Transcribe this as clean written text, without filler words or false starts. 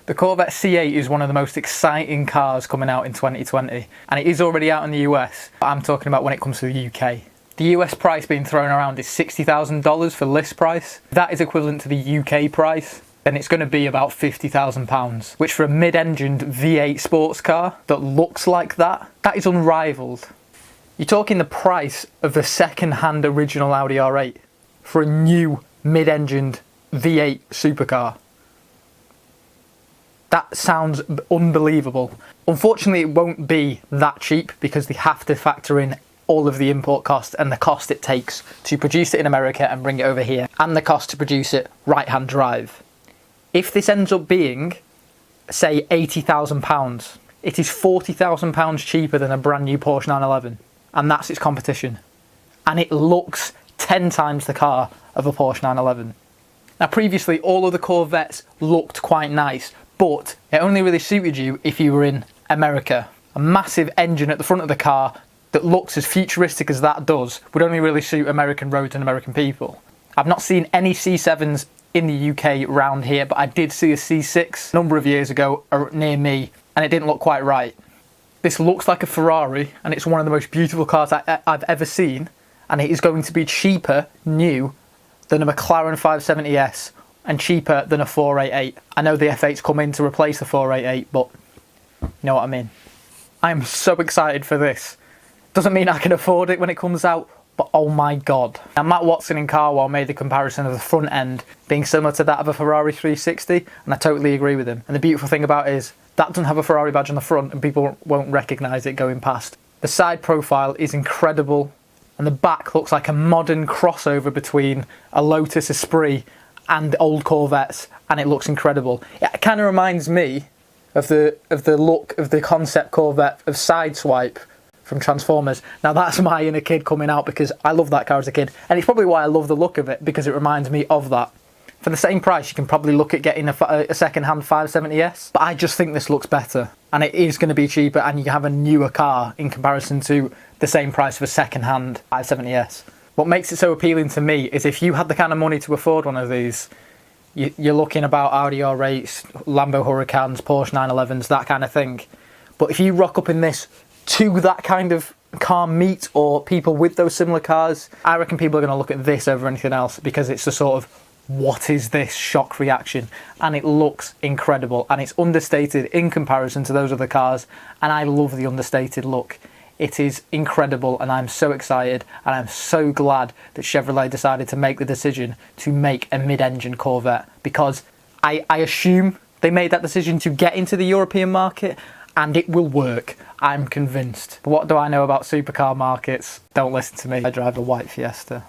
The Corvette C8 is one of the most exciting cars coming out in 2020, and it is already out in the US, but I'm talking about when it comes to the UK. The US price being thrown around is $60,000 for list price. If that is equivalent to the UK price, then it's going to be about £50,000, which for a mid-engined V8 sports car that looks like that is unrivaled. You're talking the price of the second-hand original Audi R8 for a new mid-engined V8 supercar. That sounds unbelievable. Unfortunately, it won't be that cheap because they have to factor in all of the import cost and the cost it takes to produce it in America and bring it over here, and the cost to produce it right-hand drive. If this ends up being, say, £80,000, it is £40,000 cheaper than a brand new Porsche 911, and that's its competition. And it looks 10 times the car of a Porsche 911. Now, previously, all of the Corvettes looked quite nice, but it only really suited you if you were in America. A massive engine at the front of the car that looks as futuristic as that does would only really suit American roads and American people. I've not seen any C7s in the UK round here, but I did see a C6 a number of years ago near me, and it didn't look quite right. This looks like a Ferrari, and it's one of the most beautiful cars I've ever seen, and it is going to be cheaper new than a McLaren 570S and cheaper than a 488. I know the F8's come in to replace the 488, but you know what I mean. I am so excited for this. Doesn't mean I can afford it when it comes out, but oh my god. Now, Matt Watson in Carwell made the comparison of the front end being similar to that of a Ferrari 360, and I totally agree with him. And the beautiful thing about it is that doesn't have a Ferrari badge on the front and people won't recognise it going past. The side profile is incredible, and the back looks like a modern crossover between a Lotus Esprit and the old Corvettes, and it looks incredible. It kind of reminds me of the look of the concept Corvette of Sideswipe from Transformers. Now, that's my inner kid coming out because I love that car as a kid, and it's probably why I love the look of it, because it reminds me of that. For the same price, you can probably look at getting a second-hand 570S, but I just think this looks better, and it is going to be cheaper, and you have a newer car in comparison to the same price of a second-hand 570S. What makes it so appealing to me is if you had the kind of money to afford one of these, you're looking about Audi R8s, Lambo Huracans, Porsche 911s, that kind of thing. But if you rock up in this to that kind of car meet or people with those similar cars, I reckon people are going to look at this over anything else, because it's the sort of, what is this shock reaction? And it looks incredible, and it's understated in comparison to those other cars, and I love the understated look. It is incredible, and I'm so excited, and I'm so glad that Chevrolet decided to make the decision to make a mid-engine Corvette, because I assume they made that decision to get into the European market, and it will work. I'm convinced. But what do I know about supercar markets? Don't listen to me. I drive a white Fiesta.